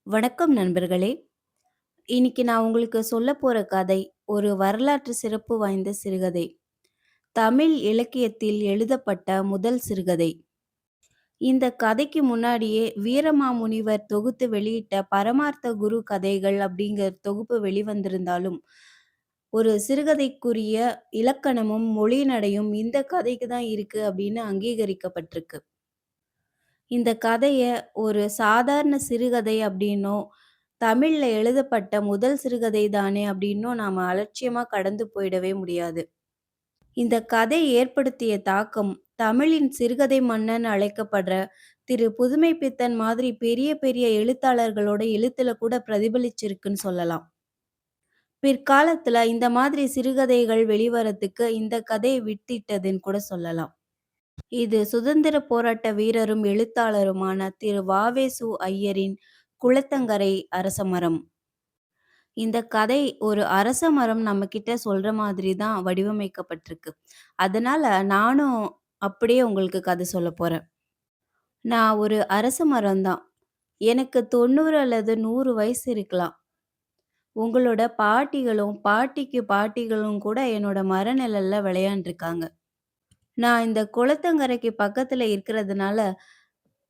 வணக்கம் நண்பர்களே! இன்னைக்கு நான் உங்களுக்கு சொல்லப் போற கதை, ஒரு வரலாற்று சிறப்பு வாய்ந்த சிறுகதை. தமிழ் இலக்கியத்தில் எழுதப்பட்ட முதல் சிறுகதை. இந்த கதைக்கு முன்னாடியே வீரமாமுனிவர் தொகுத்து வெளியிட்ட பரமார்த்த குரு கதைகள் அப்படிங்கிற தொகுப்பு வெளிவந்திருந்தாலும், ஒரு சிறுகதைக்குரிய இலக்கணமும், மொழிநடையும் இந்த கதைக்கு தான் இருக்கு அப்படின்னு அங்கீகரிக்கப்பட்டிருக்கு. இந்த கதைய ஒரு சாதாரண சிறுகதை அப்படின்னோ, தமிழ்ல எழுதப்பட்ட முதல் சிறுகதை தானே அப்படின்னும் நாம அலட்சியமா கடந்து போயிடவே முடியாது. இந்த கதை ஏற்படுத்திய தாக்கம் தமிழின் சிறுகதை மன்னன் அழைக்கப்படுற திரு புதுமைப்பித்தன் மாதிரி பெரிய பெரிய எழுத்தாளர்களோட எழுத்துல கூட பிரதிபலிச்சிருக்குன்னு சொல்லலாம். பிற்காலத்துல இந்த மாதிரி சிறுகதைகள் வெளிவரத்துக்கு இந்த கதை வித்திட்டதுன்னு கூட சொல்லலாம். இது சுதந்திர போராட்ட வீரரும் எழுத்தாளருமான திரு வ.வே.சு. ஐயரின் குளத்தங்கரை அரசமரம். இந்த கதை ஒரு அரச மரம் நம்மகிட்ட சொல்ற மாதிரி தான் வடிவமைக்கப்பட்டிருக்கு. அதனால நானும் அப்படியே உங்களுக்கு கதை சொல்லப் போறேன். நான் ஒரு அரச மரம் தான். எனக்கு 90 அல்லது 100 வயசு இருக்கலாம். உங்களோட பாட்டிகளும், பாட்டிக்கு பாட்டிகளும் கூட என்னோட மர நிழல்ல விளையாண்டுருக்காங்க. நான் இந்த குளத்தங்கரைக்கு பக்கத்துல இருக்கிறதுனால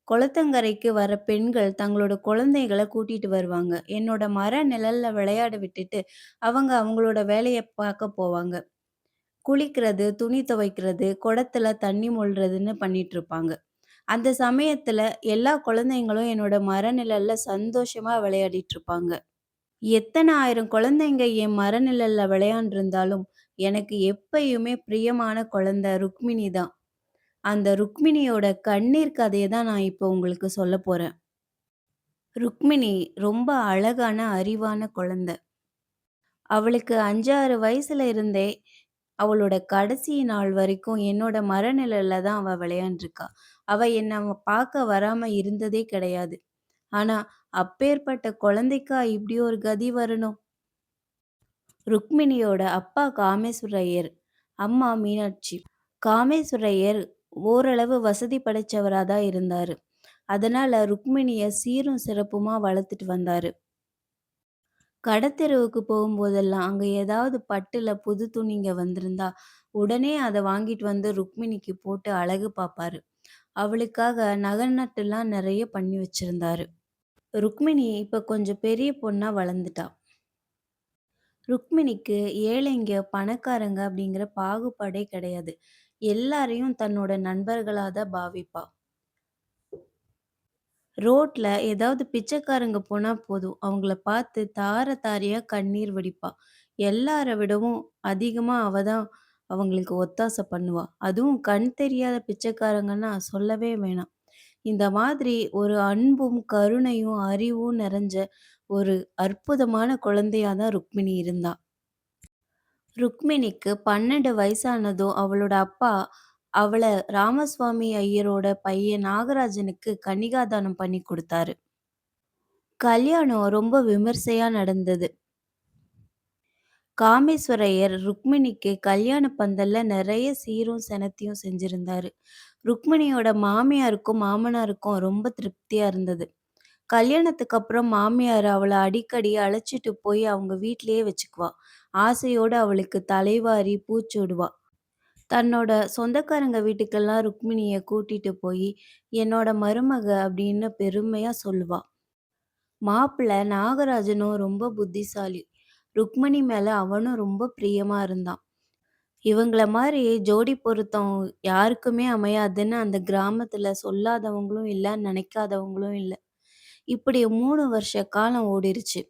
குளத்தங்கரைக்கு வர பெண்கள் தங்களோட குழந்தைகள கூட்டிட்டு வருவாங்க. என்னோட மர நிழல்ல விளையாட விட்டுட்டு, அவங்க அவங்களோட வேலைய பார்க்க போவாங்க. குளிக்கிறது, துணி துவைக்கிறது, குடத்துல தண்ணி மொள்றதுன்னு பண்ணிட்டுருப்பாங்க. அந்த சமயத்துல எல்லா குழந்தைங்களும் என்னோட மர நிழல்ல சந்தோஷமா விளையாடிட்டுருப்பாங்க. எத்தன 1000 குழந்தைங்க என் மர நிழல்ல விளையாண்டிருந்தாலும், எனக்கு எப்பயுமே பிரியமான குழந்தை ருக்மிணி தான். அந்த ருக்மிணியோட கண்ணீர் கதைய தான் நான் இப்போ உங்களுக்கு சொல்லப் போறேன். ருக்மிணி ரொம்ப அழகான, அறிவான குழந்தை. அவளுக்கு 5, 6 வயசுல இருந்தே, அவளோட கடைசி நாள் வரைக்கும் என்னோட மரநிழல்ல தான் அவ விளையாண்டுருக்கா. அவ என்ன பார்க்க வராம இருந்ததே கிடையாது. ஆனா, அப்பேற்பட்ட குழந்தைக்கா இப்படி ஒரு கதி வரணும்? ருக்மிணியோட அப்பா காமேஸ்வரய்யர், அம்மா மீனாட்சி. காமேஸ்வரய்யர் ஓரளவு வசதி படைச்சவரா தான் இருந்தாரு. அதனால ருக்மிணிய சீரும் சிறப்புமா வளர்த்துட்டு வந்தாரு. கடத்தெருவுக்கு போகும்போதெல்லாம் அங்க ஏதாவது பட்டுல புது துணிங்க வந்திருந்தா, உடனே அத வாங்கிட்டு வந்து ருக்மிணிக்கு போட்டு அழகு பார்ப்பாரு. அவளுக்காக நகை நட்டுலாம் நெறைய பண்ணி வச்சிருந்தாரு. ருக்மிணி இப்ப கொஞ்சம் பெரிய பொண்ணா வளர்ந்துட்டா. ருக்மிணிக்கு ஏழைங்க, பணக்காரங்க அப்படிங்கிற பாகுபாடே கிடையாது. எல்லாரையும் தன்னோட நண்பர்களா தான் பாவிப்பா. ரோட்ல ஏதாவது பிச்சைக்காரங்க போனா போதும், அவங்கள பார்த்து தார தாரையா கண்ணீர் வடிப்பா. எல்லார விடவும் அதிகமா அவ தான் அவங்களுக்கு ஒத்தாசை பண்ணுவா. அதுவும் கண் தெரியாத பிச்சைக்காரங்கன்னா சொல்லவே வேணாம். இந்த மாதிரி ஒரு அன்பும், கருணையும், அறிவும் நிறைஞ்ச ஒரு அற்புதமான குழந்தையா தான் ருக்மிணி இருந்தா. ருக்மிணிக்கு 12 வயசானதும் அவளோட அப்பா அவள ராமசுவாமி ஐயரோட பையன் நாகராஜனுக்கு கன்னிகாதானம் பண்ணி குடுத்தாரு. கல்யாணம் ரொம்ப விமர்சையா நடந்தது. காமேஸ்வரய்யர் ருக்மிணிக்கு கல்யாண பந்தல்ல நெறைய சீரும் சினத்தையும் செஞ்சிருந்தாரு. ருக்மிணியோட மாமியாருக்கும், மாமனாருக்கும் ரொம்ப திருப்தியா இருந்தது. கல்யாணத்துக்கு அப்புறம் மாமியார் அவள அடிக்கடி அழைச்சிட்டு போய் அவங்க வீட்லயே வச்சுக்குவா. ஆசையோட அவளுக்கு தலைவாரி பூச்சூடுவா. தன்னோட சொந்தக்காரங்க வீட்டுக்கெல்லாம் ருக்மிணிய கூட்டிட்டு போயி, "என்னோட மருமக" அப்படின்னு பெருமையா சொல்லுவா. மாப்பிள்ளை நாகராஜனும் ரொம்ப புத்திசாலி. ருக்மணி மேல அவனும் ரொம்ப பிரியமா இருந்தான். இவங்கள மாரி ஜோடி பொருத்தம் யாருக்குமே அமையாதுன்னு அந்த கிராமத்துல சொல்லாதவங்களும் இல்ல, நினைக்காதவங்களும் இல்ல. இப்படி 3 வருஷ காலம் ஓடிருச்சு.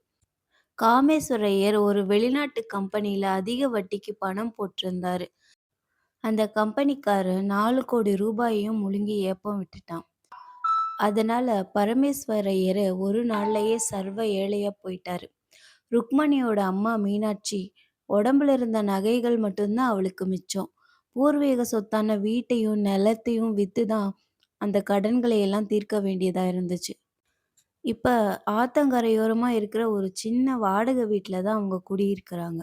காமேஸ்வரய்யர் ஒரு வெளிநாட்டு கம்பெனில அதிக வட்டிக்கு பணம் போட்டிருந்தாரு. அந்த கம்பெனிக்காரன் 4,00,00,000 ரூபாயையும் முழுங்கி ஏப்பம் விட்டுட்டான். அதனால பரமேஸ்வரய்யர் ஒரு நாள்லயே சர்வ ஏழையா போயிட்டாரு. ருக்மணியோட அம்மா மீனாட்சி, உடம்புல இருந்த நகைகள் மட்டும்தான் அவளுக்கு மிச்சம். பூர்வீக சொத்தான வீட்டையும், நிலத்தையும் வித்து தான் அந்த கடன்களை எல்லாம் தீர்க்க வேண்டியதா இருந்துச்சு. இப்ப ஆத்தங்கரையோரமா இருக்கிற ஒரு சின்ன வாடகை வீட்ல தான் அவங்க குடியிருக்கிறாங்க.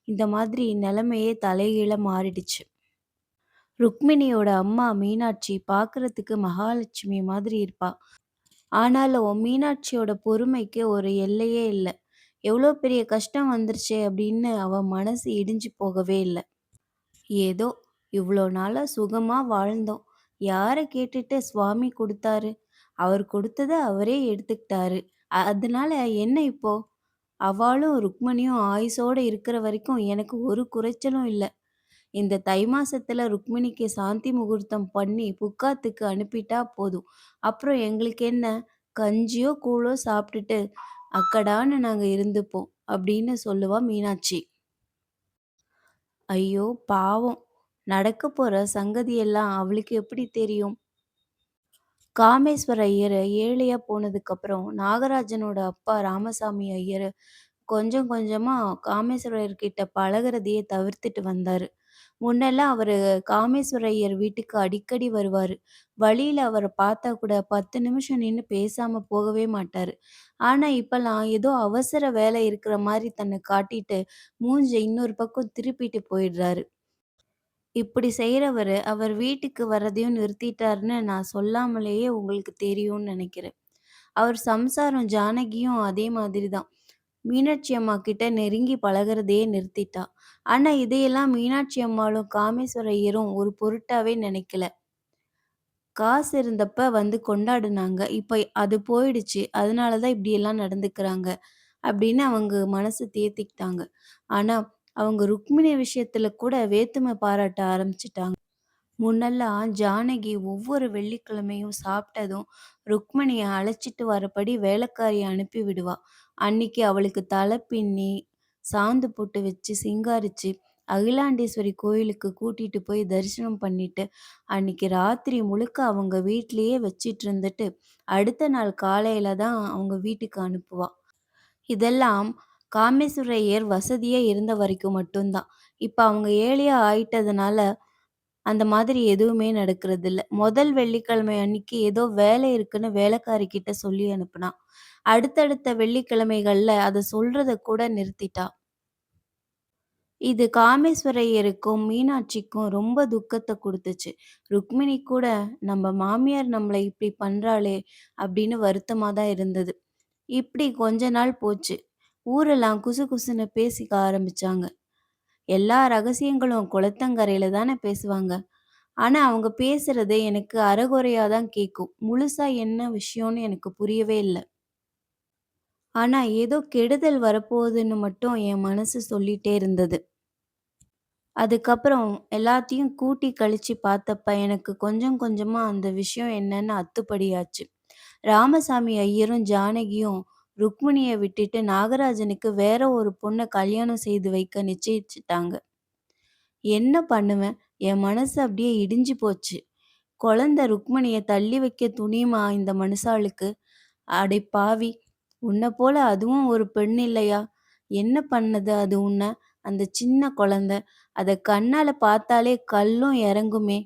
இந்த மாதிரி நிலைமையே தலைகீழா மாறிடுச்சு. ருக்மிணியோட அம்மா மீனாட்சி பார்க்கறதுக்கு மகாலட்சுமி மாதிரி இருப்பா. ஆனாலும் மீனாட்சியோட பொறுமைக்கு ஒரு எல்லையே இல்ல. எவ்ளோ பெரிய கஷ்டம் வந்துருச்சே அப்படின்னு அவ மனசு இடிஞ்சு போகவே இல்ல. ஏதோ இவ்ளோ நாளா சுகமா வாழ்ந்தோம். யார கேட்டுட்டு சுவாமி குடுத்தாரு. அவர் குடுத்தத அவரே எடுத்துக்கிட்டாரு. அதனால என்ன இப்போ? அவாளும் ருக்மணியும் ஆயுசோட இருக்கிற வரைக்கும் எனக்கு ஒரு குறைச்சலும் இல்ல. இந்த தை மாசத்துல ருக்மிணிக்கு சாந்தி முகூர்த்தம் பண்ணி புக்காத்துக்கு அனுப்பிட்டா போதும். அப்புறம் எங்களுக்கு என்ன? கஞ்சியோ, கூழோ சாப்பிட்டுட்டு அக்கடான்னு நாங்க இருந்துப்போம். அப்படின்னு சொல்லுவா மீனாட்சி. ஐயோ! பாவம். நடக்கப் போற சங்கதியெல்லாம் அவளுக்கு எப்படி தெரியும்? காமேஸ்வர ஐயர் ஏழையா போனதுக்கப்புறம், நாகராஜனோட அப்பா ராமசாமி ஐயர் கொஞ்சம் கொஞ்சமா காமேஸ்வரர்கிட்ட பழகுறதையே தவிர்த்துட்டு வந்தாரு. முன்னெல்லாம் அவரு காமேஸ்வர ஐயர் வீட்டுக்கு அடிக்கடி வருவாரு. வழியில அவர பார்த்தா கூட 10 நிமிஷம் நின்னு பேசாம போகவே மாட்டாரு. ஆனா இப்பல்லாம் ஏதோ அவசர வேலை இருக்கிற மாரி தன்னை காட்டிட்டு, மூஞ்ச இன்னொரு பக்கம் திருப்பிட்டு போயிடுறாரு. இப்படி செய்றவரு, அவர் வீட்டுக்கு வர்றதையும் நிறுத்திட்டாருன்னு நான் சொல்லாமலேயே உங்களுக்கு தெரியும்னு நெனைக்கிறேன். அவர் சம்சாரம் ஜானகியும் அதே மாதிரி தான். மீனாட்சி அம்மா கிட்ட நெருங்கி பழகுறதையே நிறுத்திட்டா. ஆனா இதையெல்லாம் மீனாட்சி அம்மாளும், காமேஸ்வர ஐயரும் ஒரு பொருட்டாவே நெனைக்கல. காசு இருந்தப்ப வந்து கொண்டாடுனாங்க. இப்ப அது போயிடுச்சு. அதனால தான் இப்படியெல்லாம் நடந்துக்கிறாங்க. அப்படின்னு அவங்க மனசு தேத்திக்கிட்டாங்க. ஆனா, அவங்க ருக்மிணி விஷயத்துல கூட வேத்துமை பாராட்ட ஆரம்பிச்சுட்டாங்க. முன்னெல்லாம் ஜானகி ஒவ்வொரு வெள்ளிக்கிழமையும் சாப்பிட்டதும் ருக்மணிய அழைச்சிட்டு வரபடி வேலைக்காரியை அனுப்பி விடுவா. அன்னிக்கு அவளுக்கு தலை பின்னி சாந்து பொட்டு வச்சு சிங்காரிச்சு அகிலாண்டேஸ்வரி கோயிலுக்கு கூட்டிட்டு போய் தரிசனம் பண்ணிட்டு அன்னிக்கு ராத்திரி முழுக்க அவங்க வீட்லயே வச்சிட்டு இருந்துட்டு அடுத்த நாள் காலையில தான் அவங்க வீட்டுக்கு அனுப்புவா. இதெல்லாம் காமேஸ்வரையர் வசதியா இருந்த வரைக்கும் மட்டும்தான். இப்ப அவங்க ஏழையா ஆயிட்டதுனால அந்த மாதிரி எதுவுமே நடக்கிறதில்ல. முதல் வெள்ளிக்கிழமை அன்னைக்கு ஏதோ வேலை இருக்குன்னு வேலைக்காரி கிட்ட சொல்லி அனுப்புனா. அடுத்தடுத்த வெள்ளிக்கிழமைகள்ல அத சொல்றத கூட நிறுத்திட்டா. இது காமேஸ்வரையருக்கும், மீனாட்சிக்கும் ரொம்ப துக்கத்த குடுத்துச்சு. ருக்மிணி கூட நம்ம மாமியார் நம்மள இப்படி பண்றாளே அப்படின்னு வருத்தமா தான் இருந்தது. இப்படி கொஞ்ச நாள் போச்சு. ஊரெல்லாம் குசுகுசுன்னு பேசிக்க ஆரம்பிச்சாங்க. எல்லா ரகசியங்களும் குளத்தங்கரையில தானே பேசுவாங்க. ஆனா, அவங்க பேசுறது எனக்கு அரைகுறையா தான் கேட்கும். முழுசா என்ன விஷயம்னு எனக்கு புரியவே இல்ல. ஆனா, ஏதோ கெடுதல் வரப்போகுதுன்னு மட்டும் என் மனசு சொல்லிட்டே இருந்தது. அதுக்கப்புறம் எல்லாத்தையும் கூட்டி கழிச்சு பார்த்தப்ப, எனக்கு கொஞ்சம் கொஞ்சமா அந்த விஷயம் என்னன்னு அத்துப்படியாச்சு. ராமசாமி ஐயரும், ஜானகியும் ருக்மிணிய விட்டுட்டு நாகராஜனுக்கு வேற ஒரு பொண்ண கல்யாணம் செய்து வைக்க நிச்சயிச்சுட்டாங்க. என்ன பண்ணுவேன்? என் மனசு அப்படியே இடிஞ்சு போச்சு. குழந்த ருக்மணிய தள்ளி வைக்க துணியுமா இந்த மனுஷாளுக்கு? அடே பாவி! உன்ன போல அதுவும் ஒரு பெண் இல்லையா? என்ன பண்ணது அது உன்ன? அந்த சின்ன குழந்த. அத கண்ணால பார்த்தாலே கல்லும் இறங்குமே!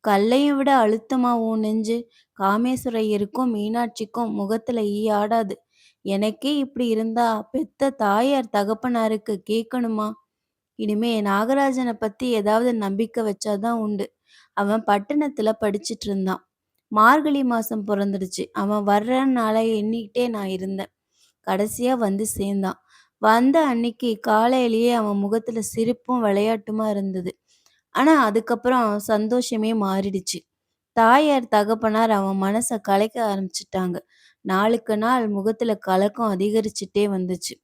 கல்லையும் விட அழுத்தமா உன் நெஞ்சு? காமேஸ்வரையருக்கும் மீனாட்சிக்கும் முகத்துல ஈ ஆடாது. எனக்கே இப்படி இருந்தா பெத்த தாயார் தகப்பனாருக்கு கேட்கணுமா? இனிமே நாகராஜன பத்தி ஏதாவது நம்பிக்கை வச்சாதான் உண்டு. அவன் பட்டணத்துல படிச்சிட்டு இருந்தான். மார்கழி மாசம் பொறந்துடுச்சு. அவன் வர்ற நாளை எண்ணிக்கிட்டே நான் இருந்தேன். கடைசியா வந்து சேர்ந்தான். வந்த அன்னைக்கு காலையிலேயே அவன் முகத்துல சிரிப்பும் விளையாட்டுமா இருந்தது. ஆனா அதுக்கப்புறம் சந்தோஷமே மாறிடுச்சு. தாயார் தகப்பனார் அவன் மனச கலைக்க ஆரம்பிச்சுட்டாங்க. நாளுக்கு நாள் முகத்துல கலக்கம் அதிகரிச்சுட்டே வந்துச்சு.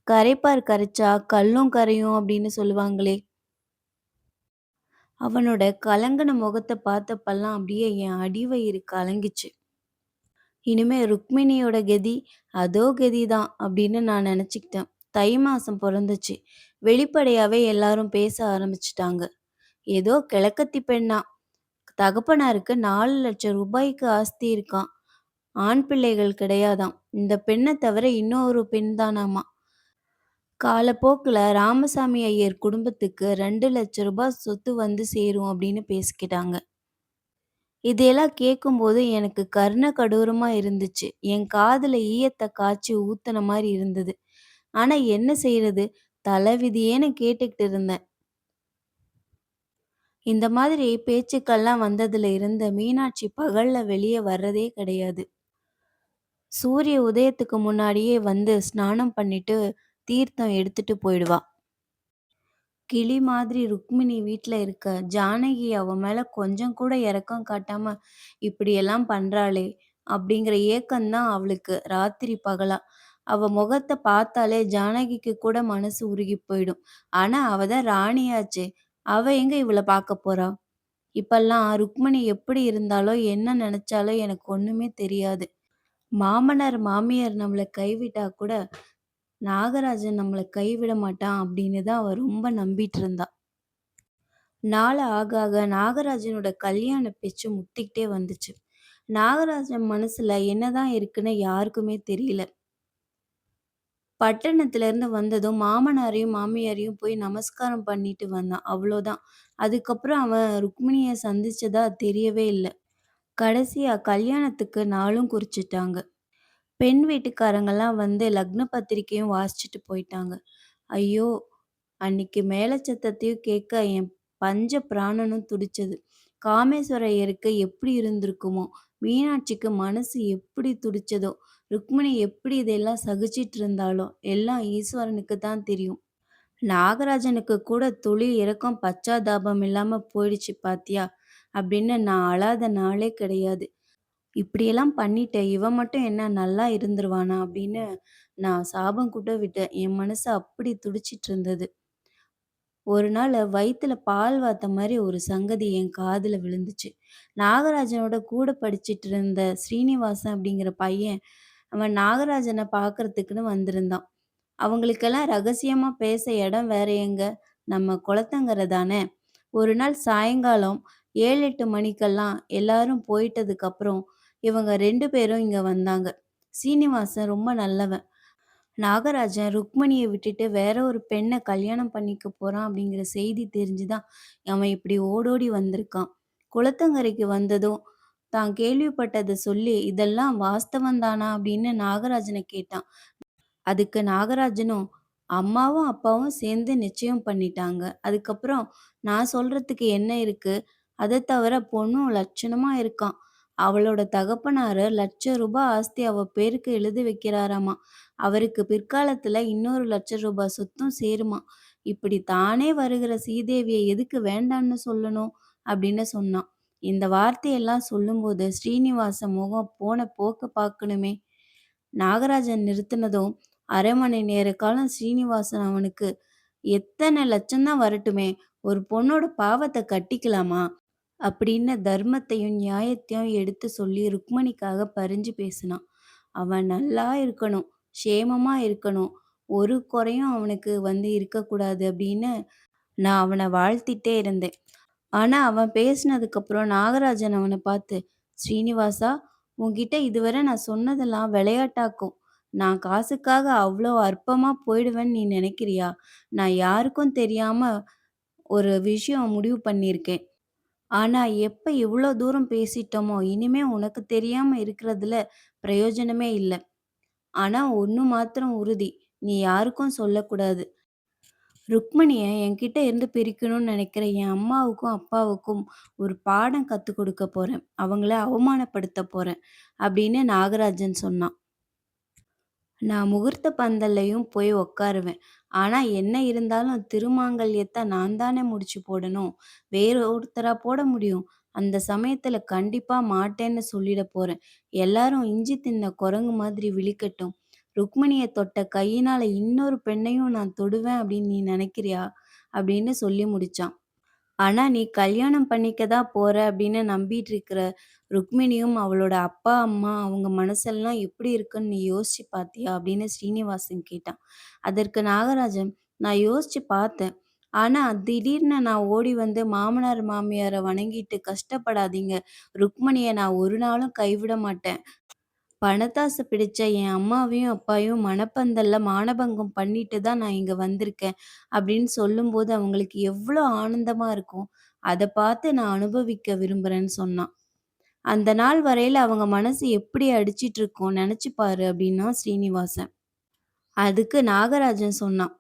கரைப்பார் கரைச்சா கல்லும் கரையும் அப்படின்னு சொல்லுவாங்களே. அவனோட கலங்கின முகத்த பார்த்தப்பல்லாம் அப்படியே என் அடிவயிறு கலங்கிச்சு. இனிமே ருக்மிணியோட கதி அதோ கதிதான் அப்படின்னு நான் நினச்சிக்கிட்டேன். தை மாசம் பொறந்துச்சு. வெளிப்படையாவே எல்லாரும் பேச ஆரம்பிச்சுட்டாங்க. ஏதோ கிழக்கத்தி பெண்ணா, தகப்பனாருக்கு 4,00,000 ரூபாய்க்கு ஆஸ்தி இருக்காம். ஆண் பிள்ளைகள் கிடையாதாம். இந்த பெண்ண தவிர இன்னொரு பெண் தானாமா. காலப்போக்குல ராமசாமி ஐயர் குடும்பத்துக்கு 2,00,000 ரூபாய் சொத்து வந்து சேரும் அப்படின்னு பேசிக்கிட்டாங்க. இதையெல்லாம் கேட்கும்போது எனக்கு கர்ண கடூரமா இருந்துச்சு. என் காதுல ஈயத்த காய்ச்சி ஊத்துன மாரி இருந்தது. ஆனா என்ன செய்றது? தலைவிதியேன்னு கேட்டுக்கிட்டு இருந்தேன். இந்த மாதிரி பேச்சுக்கள்லாம் வந்ததுல இருந்து மீனாட்சி பகல்ல வெளிய வர்றதே கிடையாது. சூரிய உதயத்துக்கு முன்னாடியே வந்து ஸ்நானம் பண்ணிட்டு தீர்த்தம் எடுத்துட்டு போயிடுவா. கிளி மாதிரி ருக்மிணி வீட்ல இருக்க, ஜானகி அவ மேல கொஞ்சம் கூட இரக்கம் காட்டாம, இப்படியெல்லாம் பண்றாளே! அப்படிங்கிற ஏக்கம் தான் அவளுக்கு ராத்திரி பகலா. அவ முகத்த பார்த்தாலே ஜானகிக்கு கூட மனசு உருகி போயிடும். ஆனா, அவ தான் ராணியாச்சே! அவ எங்க இவள பார்க்க போறா? இப்பல்லாம் ருக்மிணி எப்படி இருந்தாலோ, என்ன நெனச்சாலோ எனக்கு ஒண்ணுமே தெரியாது. மாமனார், மாமியார் நம்மள கைவிட்டா கூட, நாகராஜன் நம்மள கைவிட மாட்டான் அப்படின்னு தான் அவ ரொம்ப நம்பிட்டு இருந்தா. நாள் ஆக ஆக நாகராஜனோட கல்யாண பேச்சு முத்திக்கிட்டே வந்துச்சு. நாகராஜன் மனசுல என்னதான் இருக்குன்னு யாருக்குமே தெரியல. பட்டணத்திலேருந்து வந்ததும் மாமனாரையும், மாமியாரையும் போய் நமஸ்காரம் பண்ணிட்டு வந்தான். அவ்வளோதான். அதுக்கப்புறம் அவன் ருக்மிணிய சந்திச்சதா தெரியவே இல்ல. கடைசியா கல்யாணத்துக்கு நாளும் குறிச்சுட்டாங்க. பெண் வீட்டுக்காரங்கலாம் வந்து லக்ன பத்திரிக்கையும் வாசிச்சுட்டு போயிட்டாங்க. ஐயோ! அன்னிக்கு மேளச்சத்தத்தையும் கேட்க என் பஞ்ச பிராணனும் துடிச்சது. காமேஸ்வரையருக்கு எப்படி இருந்திருக்குமோ! மீனாட்சிக்கு மனசு எப்படி துடிச்சதோ! ருக்மிணி எப்படி இதெல்லாம் சகிச்சிட்டு இருந்தாளோ! எல்லாம் ஈஸ்வரனுக்கு தான் தெரியும். நாகராஜனுக்கு கூட துளி இரக்கம், பச்சாதாபம் இல்லாம போயிடுச்சு பாத்தியா! அப்படின்னு நான் அழாத நாளே கிடையாது. இப்படியெல்லாம் பண்ணிட்ட, இவன் மட்டும் என்ன நல்லா இருந்துருவானா? அப்படின்னு நான் சாபம் கூட விட்டேன். என் மனசு அப்படி துடிச்சிட்டு இருந்தது. ஒரு நாள் வயித்துல பால் வாத்த மாரி ஒரு சங்கதி என் காதுல விழுந்துச்சு. நாகராஜனோட கூட படிச்சுட்டு இருந்த ஸ்ரீனிவாசன் அப்படிங்கிற பையன், அவன் நாகராஜன பார்க்கறதுக்குன்னு வந்திருந்தான். அவங்களுக்கெல்லாம் ரகசியமா பேச இடம் வேற எங்க? நம்ம குளத்தங்கரை தானே! ஒரு நாள் சாயங்காலம் 7, 8 மணிக்கெல்லாம் எல்லாரும் போயிட்டதுக்கப்புறம், இவங்க 2 பேரும் இங்க வந்தாங்க. சீனிவாசன் ரொம்ப நல்லவன். நாகராஜன் ருக்மணிய விட்டுட்டு வேற ஒரு பெண்ண கல்யாணம் பண்ணிக்க போறான் அப்படிங்கிற செய்தி தெரிஞ்சு தான் அவன் இப்படி ஓடோடி வந்திருக்கான். குளத்தங்கரைக்கு வந்ததும் தான் கேள்விப்பட்டத சொல்லி, "இதெல்லாம் வாஸ்தவம் தானா?" அப்படின்னு நாகராஜன கேட்டான். அதுக்கு நாகராஜனும், "அம்மாவும், அப்பாவும் சேர்ந்து நிச்சயம் பண்ணிட்டாங்க. அதுக்கப்புறம் நான் சொல்றதுக்கு என்ன இருக்கு? அத தவிர பொண்ணும் லட்சணமா இருக்கான். அவளோட தகப்பனாரு ரூ. 1,00,000 ஆஸ்தி அவ பேருக்கு எழுதி வைக்கிறாராமா. அவருக்கு பிற்காலத்துல இன்னொரு ரூ. 1,00,000 சொத்தும் சேருமாம். இப்படி தானே வருகிற சீதேவிய எதுக்கு வேண்டான்னு சொல்லணும்?" அப்படின்னு சொன்னான். இந்த வார்த்தையெல்லாம் சொல்லும்போது ஸ்ரீனிவாச முகம் போன போக்க பார்க்கணுமே! நாகராஜன் நிறுத்தினதும், அரை மணி நேர காலம் ஸ்ரீனிவாசன் அவனுக்கு, "எத்தன லட்சம் தான் வரட்டுமே, ஒரு பொண்ணோட பாவத்த கட்டிக்கலாமா?" அப்படின்னு தர்மத்தையும், நியாயத்தையும் எடுத்து சொல்லி ருக்மணிக்காக பரிஞ்சு பேசினான். "அவன் நல்லா இருக்கணும், சேமமா இருக்கணும், ஒரு குறையும் அவனுக்கு வந்து இருக்கக்கூடாது" அப்படின்னு நான் அவன வாழ்த்திட்டே இருந்தேன். ஆனா, அவன் பேசினதுக்கப்புறம் நாகராஜன் அவன பார்த்து, "ஸ்ரீனிவாசா, உன்கிட்ட இதுவரை நான் சொன்னதெல்லாம் விளையாட்டாக்கும். நான் காசுக்காக அவ்ளோ அற்பமா போயிடுவேன்னு நீ நினைக்கிறியா? நான் யாருக்கும் தெரியாம ஒரு விஷயம் முடிவு பண்ணியிருக்கேன். ஆனா, எப்ப இவ்ளோ தூரம் பேசிட்டோமோ, இனிமே உனக்கு தெரியாம இருக்கிறதுல பிரயோஜனமே இல்ல. ஆனா, ஒண்ணு மாத்திரம் உறுதி. நீ யாருக்கும் சொல்லக்கூடாது. ருக்மணிய என்கிட்ட இருந்து பிரிக்கணும்னு நினைக்கிற என் அம்மாவுக்கும், அப்பாவுக்கும் ஒரு பாடம் கத்துக் கொடுக்க போறேன். அவங்கள அவமானப்படுத்த போறேன்." அப்படின்னு நாகராஜன் சொன்னான். நான் முகூர்த்த பந்தல்லயும் போய் உட்காருவேன். ஆனா என்ன இருந்தாலும் திருமாங்கல்யத்த நான் தானே முடிச்சு போடணும். வேற ஒருத்தரா போட முடியும்? அந்த சமயத்துல கண்டிப்பா மாட்டேன்னு சொல்லிட போறேன். எல்லாரும் இஞ்சி தின்ன குரங்கு மாதிரி விழிக்கட்டும். ருக்மிணிய தொட்ட கையினால இன்னொரு பெண்ணையும் நான் தொடுவேன் அப்படின்னு நீ நினைக்கிறியா? அப்படின்னு சொல்லி முடிச்சான். ஆனா, நீ கல்யாணம் பண்ணிக்க தான் போற அப்படின்னு நம்பிட்டு இருக்கிற ருக்மிணியும், அவளோட அப்பா, அம்மா அவங்க மனசெல்லாம் எப்படி இருக்குன்னு நீ யோசிச்சு பார்த்தியா? அப்படின்னு ஸ்ரீனிவாசன் கேட்டான். அதற்கு நாகராஜன், நான் யோசிச்சு பார்த்தேன். ஆனா, திடீர்னு நான் ஓடி வந்து மாமனார், மாமியார வணங்கிட்டு கஷ்டப்படாதீங்க. ருக்மணிய நான் ஒரு நாளும் கைவிட மாட்டேன். பணத்தாசை பிடிச்ச என் அம்மாவையும், அப்பாவையும் மணப்பந்தல்ல மானபங்கம் பண்ணிட்டு தான் நான் இங்க வந்திருக்கேன். அப்படின்னு சொல்லும்போது அவங்களுக்கு எவ்வளோ ஆனந்தமா இருக்கும். அத பார்த்து நான் அனுபவிக்க விரும்புறேன்னு சொன்னான். அந்த நாள் வரையில அவங்க மனசு எப்படி அடிச்சிட்டு இருக்கும் நெனச்சு பாரு அப்படின்னான் ஸ்ரீனிவாசன். அதுக்கு நாகராஜன் சொன்னான்.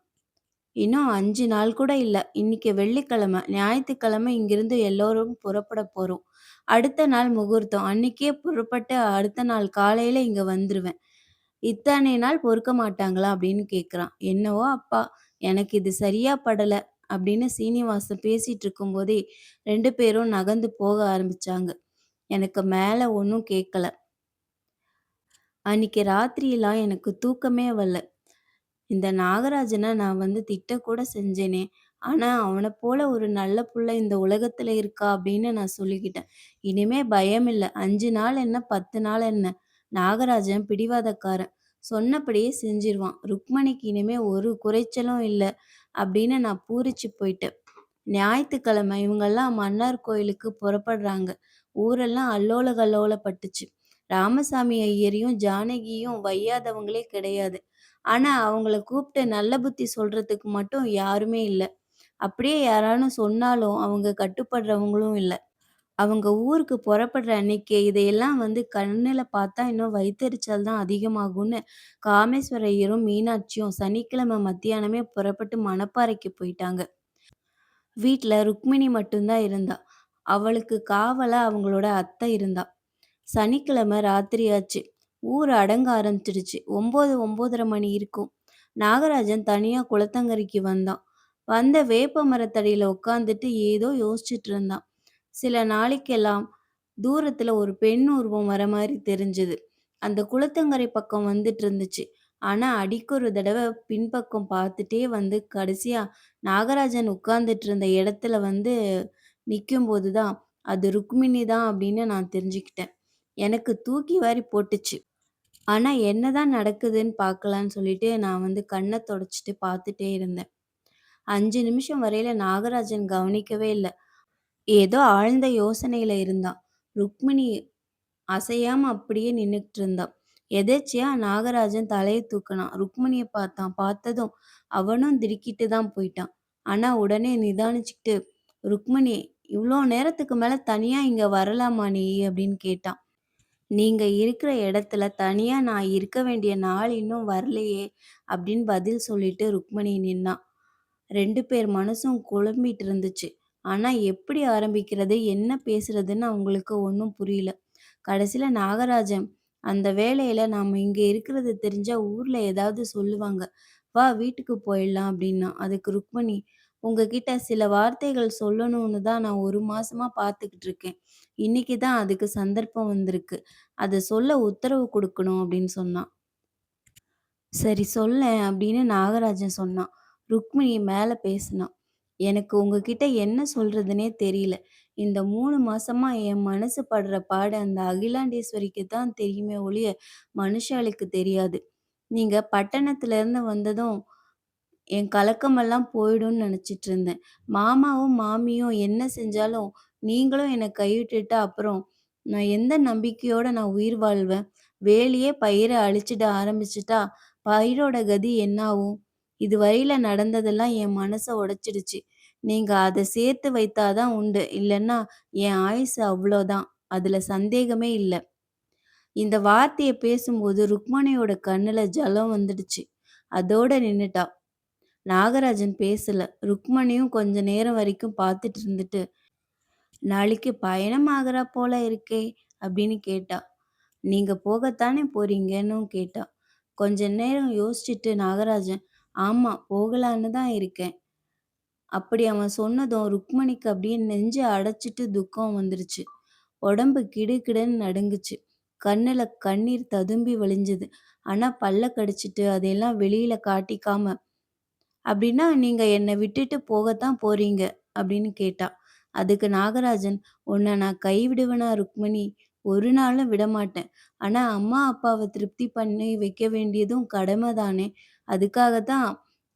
இன்னும் 5 நாள் கூட இல்ல. இன்னைக்கு வெள்ளிக்கிழமை, ஞாயித்துக்கிழமை இங்கிருந்து எல்லோரும் புறப்பட போறோம். அடுத்த நாள் முகூர்த்தம். அன்னைக்கே புறப்பட்டு அடுத்த நாள் காலையில இங்க வந்துருவேன். இத்தனை நாள் பொறுக்க மாட்டாங்களா? அப்படின்னு கேட்குறான். என்னவோ அப்பா! எனக்கு இது சரியா படல. அப்படின்னு சீனிவாசன் பேசிட்டு இருக்கும்போதே 2 பேரும் நகர்ந்து போக ஆரம்பிச்சாங்க. எனக்கு மேல ஒண்ணும் கேட்கல. அன்னைக்கு ராத்திரியெல்லாம் எனக்கு தூக்கமே வரல. இந்த நாகராஜன நான் திட்டக்கூட செஞ்சேனே! ஆனா, அவன போல ஒரு நல்ல புள்ள இந்த உலகத்துல இருக்கா அப்படின்னு நான் சொல்லிக்கிட்டேன். இனிமே பயமில்ல. 5 நாள் என்ன, 10 நாள் என்ன, நாகராஜன் பிடிவாதக்காரன். சொன்னபடியே செஞ்சிருவான். ருக்மணிக்கு இனிமே ஒரு குறைச்சலும் இல்ல அப்படின்னு நான் பூரிச்சு போயிட்டேன். ஞாயித்துக்கிழமை இவங்கெல்லாம் மன்னார் கோயிலுக்கு புறப்படுறாங்க. ஊரெல்லாம் அல்லோல கல்லோலப்பட்டுச்சு. ராமசாமி ஐயரையும் ஜானகியும் வையாதவங்களே கிடையாது. ஆனா அவங்கள கூப்பிட்டு நல்ல புத்தி சொல்றதுக்கு மட்டும் யாருமே இல்ல. அப்படியே யாரானும் சொன்னாலும் அவங்க கட்டுப்படுறவங்களும் இல்ல. அவங்க ஊருக்கு புறப்படுற அன்னைக்கே இதையெல்லாம் கண்ணுல பார்த்தா இன்னும் வயித்தெரிச்சல் தான் அதிகமாகும்னு காமேஸ்வர ஐயரும் மீனாட்சியும் சனிக்கிழமை மத்தியானமே புறப்பட்டு மணப்பாறைக்கு போயிட்டாங்க. வீட்ல ருக்மிணி மட்டும் தான் இருந்தா. அவளுக்கு காவலா அவங்களோட அத்தை இருந்தா. சனிக்கிழமை ராத்திரி ஆச்சு. ஊர் அடங்க ஆரம்பிச்சிடுச்சு. 9, 9:30 மணி இருக்கும். நாகராஜன் தனியா குளத்தங்கரைக்கு வந்தான். வேப்ப மரத்தடியில உட்காந்துட்டு ஏதோ யோசிச்சுட்டு இருந்தான். சில நாளைக்கெல்லாம் தூரத்துல ஒரு பெண் உருவம் வர மாரி தெரிஞ்சது. அந்த குளத்தங்கரை பக்கம் வந்துட்டு இருந்துச்சு. ஆனா அடிக்கொரு தடவை பின்பக்கம் பார்த்துட்டே கடைசியா நாகராஜன் உட்கார்ந்துட்டு இருந்த இடத்துல நிக்கும்போது தான் அது ருக்மிணி தான் அப்படின்னு நான் தெரிஞ்சுக்கிட்டேன். எனக்கு தூக்கி வாரி போட்டுச்சு. ஆனா என்னதான் நடக்குதுன்னு பார்க்கலான்னு சொல்லிட்டு நான் கண்ண தொடச்சிட்டு பார்த்துட்டே இருந்தேன். 5 நிமிஷம் வரையில நாகராஜன் கவனிக்கவே இல்ல. ஏதோ ஆழ்ந்த யோசனையில இருந்தான். ருக்மிணி அசையாம அப்படியே நின்னுட்டு இருந்தா. எதேர்ச்சையா நாகராஜன் தலைய தூக்குனான். ருக்மிணிய பார்த்தான். பார்த்ததும் அவனும் திடுக்கிட்டு தான் போயிட்டான். ஆனா உடனே நிதானிச்சுக்கிட்டு, "ருக்மிணி, இவ்ளோ நேரத்துக்கு மேல தனியா இங்க வரலாமா நீ?" அப்படின்னு கேட்டான். "நீங்க இருக்கிற இடத்துல தனியா நான் இருக்க வேண்டிய நாள் இன்னும் வரலையே" அப்படின்னு பதில் சொல்லிட்டு ருக்மிணி நின்னா. 2 பேர் மனசும் குழம்பிட்டு இருந்துச்சு. ஆனா எப்படி ஆரம்பிக்கிறது, என்ன பேசுறதுன்னு அவங்களுக்கு ஒண்ணும் புரியல. கடைசியில நாகராஜன், "அந்த வேளையில நாம இங்க இருக்கிறது தெரிஞ்சா ஊர்ல ஏதாவது சொல்லுவாங்க. வா வீட்டுக்கு போயிடலாம்" அப்படின்னான். அதுக்கு ருக்மணி, "உங்ககிட்ட சில வார்த்தைகள் சொல்லணும்னு தான் நான் 1 மாசமா பார்த்துக்கிட்டு இருக்கேன். இன்னைக்கு தான் அதுக்கு சந்தர்ப்பம் வந்திருக்கு. அத சொல்ல உத்தரவு குடுக்கணும்" அப்படின்னு சொன்னான். "சரி சொல்லேன்" அப்படின்னு நாகராஜன் சொன்னான். ருக்மிணி மேல பேசினா. "எனக்கு உங்ககிட்ட என்ன சொல்றதுன்னே தெரியல. இந்த 3 மாசமா என் மனசு படுற பாடு அந்த அகிலாண்டேஸ்வரிக்கு தான் தெரியுமே ஒழிய, மனுஷாளுக்கு தெரியாது. நீங்க பட்டணத்துல வந்ததும் என் கலக்கமெல்லாம் போயிடும்னு நெனச்சிட்டு இருந்தேன். மாமாவும், மாமியும் என்ன செஞ்சாலும், நீங்களும் என்ன கைவிட்டுட்டா அப்புறம் நான் எந்த நம்பிக்கையோட நான் உயிர் வாழ்வேன்? வேலியே பயிர அழிச்சிட ஆரம்பிச்சுட்டா, பயிரோட கதி என்னாகும்? இதுவரையில நடந்ததெல்லாம் என் மனச உடைச்சிடுச்சு. நீங்க அத சேர்த்து வைத்தா தான் உண்டு. இல்லன்னா என் ஆயுசு அவ்ளோதான். அதுல சந்தேகமே இல்ல." இந்த வார்த்தைய பேசும்போது ருக்மணியோட கண்ணுல ஜலம் வந்துடுச்சு. அதோட நின்னுட்டா. நாகராஜன் பேசல. ருக்மணியும் கொஞ்ச நேரம் வரைக்கும் பார்த்துட்டு இருந்துட்டு, "நாளைக்கு பயணம் ஆகுறா போல இருக்கே" அப்படின்னு கேட்டா. "நீங்க போகத்தானே போறீங்கன்னும் கேட்டா. கொஞ்ச நேரம் யோசிச்சுட்டு நாகராஜன், "ஆமா போகலான்னு தான் இருக்கேன்." அப்படி அவன் சொன்னதும் ருக்மணிக்கு அப்படியே நெஞ்ச அடைச்சிட்டு துக்கம் வந்துருச்சு. உடம்பு கிடுகிடுன்னு நடுங்குச்சு. கண்ணுல கண்ணீர் ததும்பி வழிஞ்சது. ஆனா பல்ல கடிச்சிட்டு அதையெல்லாம் வெளியில காட்டிக்காம, "அப்படின்னா நீங்க என்ன விட்டுட்டு போகத்தான் போறீங்க" அப்படின்னு கேட்டா. அதுக்கு நாகராஜன், "உன்ன நான் கைவிடுவேனா ருக்மிணி? ஒரு நாளும் விடமாட்டேன். ஆனா அம்மா, அப்பாவ திருப்தி பண்ணி வைக்க வேண்டியதும் கடமை தானே. அதுக்காக தான்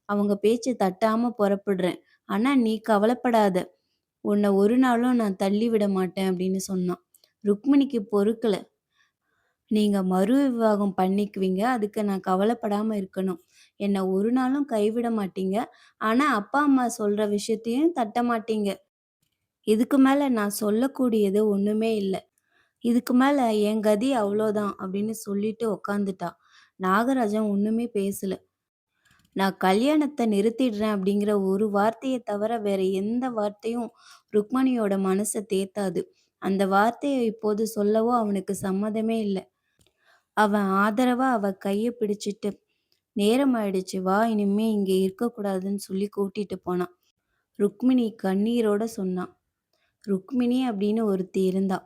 அவங்க பேச்ச தட்டாம புறப்படுறேன். ஆனா நீ கவலைப்படாத. உன்ன ஒரு நாளும் நான் தள்ளி விட மாட்டேன்" அப்படின்னு சொன்னான். ருக்மிணிக்கு பொறுக்கல. "நீங்க மறு விவாகம் பண்ணிக்குவீங்க. அதுக்கு நான் கவலைப்படாம இருக்கணும். என்ன ஒரு நாளும் கைவிட மாட்டீங்க. ஆனா அப்பா, அம்மா சொல்ற விஷயத்தையும் தட்ட மாட்டீங்க. இதுக்கு மேல நான் சொல்லக்கூடியது ஒண்ணுமே இல்ல. இதுக்கு மேல என் கதி அவ்ளோதான்" அப்படின்னு சொல்லிட்டு உக்காந்துட்டா. நாகராஜன் ஒண்ணுமே பேசல. "நான் கல்யாணத்த நிறுத்திடுறேன்" அப்படிங்கிற ஒரு வார்த்தைய தவிர வேற எந்த வார்த்தையும் ருக்மணியோட மனச தேத்தாது. அந்த வார்த்தைய இப்போது சொல்லவோ அவனுக்கு சம்மதமே இல்ல. அவன் ஆதரவா அவ கைய பிடிச்சிட்டு, "நேரம் ஆயிடுச்சு வா, இனிமே இங்க இருக்கக்கூடாதுன்னு" சொல்லி கூட்டிட்டு போனான். ருக்மிணி கண்ணீரோட சொன்னா. ருக்மிணி அப்படின்னு ஒருத்தி இருந்தா.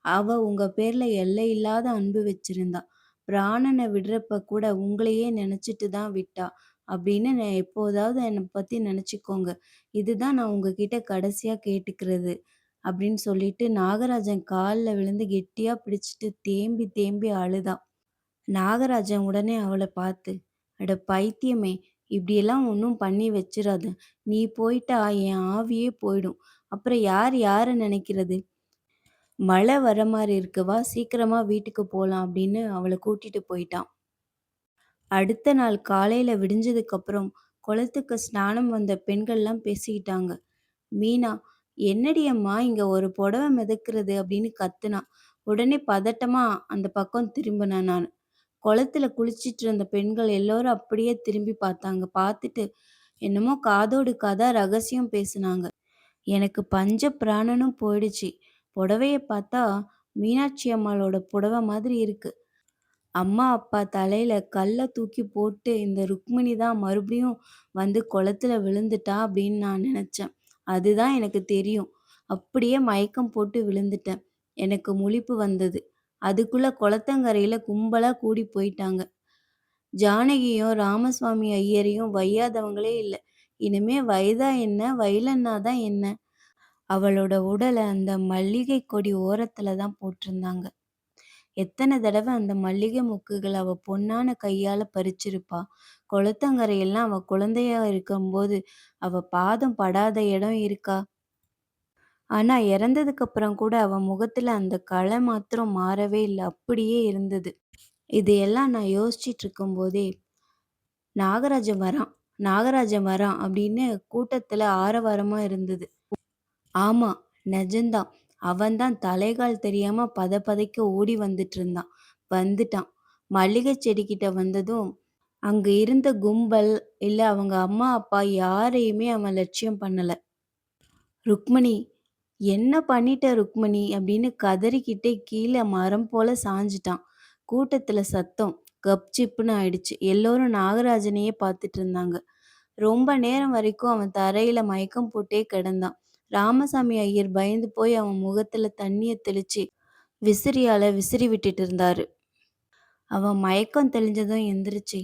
அவ உங்க பேர்ல எல்லையில்லாத அன்பு வச்சிருந்தா. பிராணன விடுறப்ப கூட உங்களையே நினைச்சுட்டு தான் விட்டா. அப்படின்னு எப்போதாவது என்னை பத்தி நினைச்சுக்கோங்க. இதுதான் நான் உங்ககிட்ட கடைசியா கேட்டுக்கிறது. அப்படின்னு சொல்லிட்டு நாகராஜன் கால்ல விழுந்து கெட்டியா பிடிச்சிட்டு தேம்பி தேம்பி அழுதா. நாகராஜன் உடனே அவள பார்த்து, "அட பைத்தியமே! இப்படியெல்லாம் ஒண்ணும் பண்ணி வச்சிராத. நீ போயிட்டா என் ஆவியே போயிடும். அப்புறம் யார் யார நினைக்கிறது? மழை வர மாரி இருக்கு. வா சீக்கிரமா வீட்டுக்கு போலாம்" அப்படின்னு அவள கூட்டிட்டு போயிட்டான். அடுத்த நாள் காலையில விடிஞ்சதுக்கப்புறம் குளத்துக்கு ஸ்நானம் வந்த பெண்கள்லாம் பேசிக்கிட்டாங்க. மீனா, "என்னடி அம்மா இங்க ஒரு புடவ மிதக்கிறது" அப்படின்னு கத்துனா. உடனே பதட்டமா அந்த பக்கம் திரும்பினேன் நானு. குளத்துல குளிச்சிட்டு இருந்த பெண்கள் எல்லோரும் அப்படியே திரும்பி பார்த்தாங்க. பார்த்துட்டு என்னமோ காதோடு காதா ரகசியம் பேசுனாங்க. எனக்கு பஞ்ச பிராணனும் போயிடுச்சு. புடவைய பார்த்தா மீனாட்சி அம்மாளோட புடவ மாதிரி இருக்கு. அம்மா, அப்பா தலையில கல்ல தூக்கி போட்டு இந்த ருக்மிணி தான் மறுபடியும் வந்து குளத்துல விழுந்துட்டா அப்படின்னு நான் நினைச்சேன். அதுதான் எனக்கு தெரியும். அப்படியே மயக்கம் போட்டு விழுந்துட்டேன். எனக்கு முழிப்பு வந்தது. அதுக்குள்ள குளத்தங்கரையில கும்பலா கூடி போயிட்டாங்க. ஜானகியும், ராமசுவாமி ஐயரையும் வையாதவங்களே இல்ல. இனிமே வைதா என்ன, வைலன்னா தான் என்ன? அவளோட உடல அந்த மல்லிகை கொடி ஓரத்துல தான் போட்டிருந்தாங்க. எத்தன தடவ அந்த மல்லிகை மொக்குகள அவ பொன்னான கையால பறிச்சிருப்பா! குளத்தங்கரையெல்லாம் அவ குழந்தையா இருக்கும்போது, அவ பாதம் படாத இடம் இருக்கா? ஆனா இறந்ததுக்கு அப்புறம் கூட அவ முகத்துல அந்த களை மாத்திரம் மாறவே இல்ல. அப்படியே இருந்தது. இதையெல்லாம் நான் யோசிச்சுட்டு இருக்கும்போதே, "நாகராஜன் வரான், நாகராஜன் வரான்" அப்படின்னு கூட்டத்துல ஆரவாரமா இருந்தது. ஆமா, நெஜந்தான். அவன்தான் தலைகால் தெரியாம பதைக்க ஓடி வந்துட்டுருந்தான். வந்துட்டான். மல்லிகை செடிகிட்ட வந்ததும், அங்க இருந்த கும்பல், இல்ல அவங்க அம்மா, அப்பா யாரையுமே அவன் லட்சியம் பண்ணல. "ருக்மணி, என்ன பண்ணிட்ட ருக்மணி?" அப்படின்னு கதறிக்கிட்டே கீழ மரம் போல சாஞ்சுட்டான். கூட்டத்துல சத்தம். கப்சிப்புன்னு ஆயிடுச்சு. எல்லோரும் நாகராஜனையே பார்த்துட்டு இருந்தாங்க. ரொம்ப நேரம் வரைக்கும் அவன் தரையில மயக்கம் போட்டே கிடந்தான். ராமசாமி ஐயர் பயந்து போய் அவன் முகத்துல தண்ணிய தெளிச்சு விசிறியால விசிறி விட்டுட்டு இருந்தாரு. அவன் மயக்கம் தெளிஞ்சதும் எந்திரிச்சு,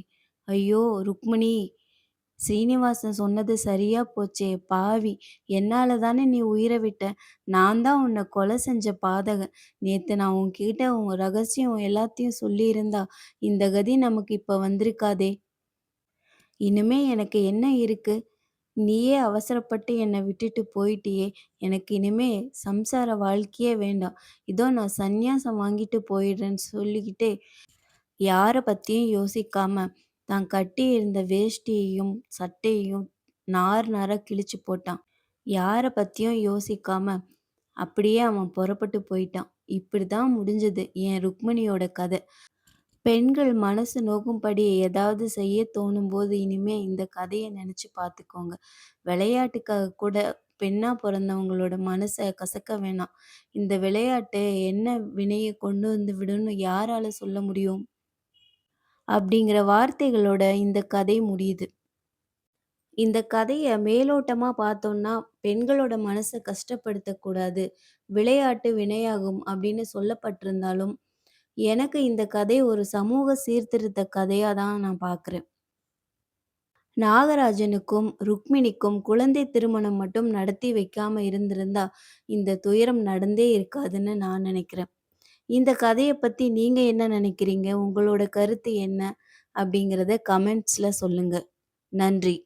"ஐயோ! ருக்மிணி, சீனிவாசன் சொன்னது சரியா போச்சே! பாவி! என்னால தானே நீ உயிர விட்ட. நான் தான் உன்ன கொலை செஞ்ச பாதகன். நேத்து நான் உன்கிட்ட உன் ரகசியம் எல்லாத்தையும் சொல்லியிருந்தா, இந்த கதி நமக்கு இப்ப வந்திருக்காதே! இனிமே எனக்கு என்ன இருக்கு? நீயே அவசரப்பட்டு என்னை விட்டுட்டு போயிட்டியே! எனக்கு இனிமே சம்சார வாழ்க்கையே வேண்டாம். இதோ நான் சந்நியாசம் வாங்கிட்டு போயிடுறேன்னு சொல்லிக்கிட்டே, யார பத்தியும் யோசிக்காம, தான் கட்டியிருந்த வேஷ்டியையும், சட்டையையும் நார் நாரா கிழிச்சு போட்டான். யார பத்தியும் யோசிக்காம, அப்படியே அவன் புறப்பட்டு போயிட்டான். இப்படிதான் முடிஞ்சது என் ருக்மிணியோட கத. பெண்கள் மனசு நோகும்படி ஏதாவது செய்ய தோணும்போது இனிமே இந்த கதைய நினைச்சு பார்த்துக்கோங்க. விளையாட்டுக்காக கூட பெண்ணா பொறந்தவங்களோட மனச கசக்க வேணாம். இந்த விளையாட்டு என்ன வினைய கொண்டு வந்து விடும்னு யாரால சொல்ல முடியும்? அப்படிங்கிற வார்த்தைகளோட இந்த கதை முடியுது. இந்த கதைய மேலோட்டமா பார்த்தோம்னா, பெண்களோட மனச கஷ்டப்படுத்தக்கூடாது. விளையாட்டு வினையாகும் அப்படின்னு சொல்லப்பட்டிருந்தாலும், எனக்கு இந்த கதை ஒரு சமூக சீர்திருத்த கதையா தான் நான் பார்க்குறேன். நாகராஜனுக்கும், ருக்மிணிக்கும் குழந்தை திருமணம் மட்டும் நடத்தி வைக்காம இருந்திருந்தா, இந்த துயரம் நடந்தே இருக்காதுன்னு நான் நினைக்கிறேன். இந்த கதைய பத்தி நீங்க என்ன நினைக்கிறீங்க? உங்களோட கருத்து என்ன? அப்படிங்கிறத கமெண்ட்ஸ்ல சொல்லுங்க. நன்றி.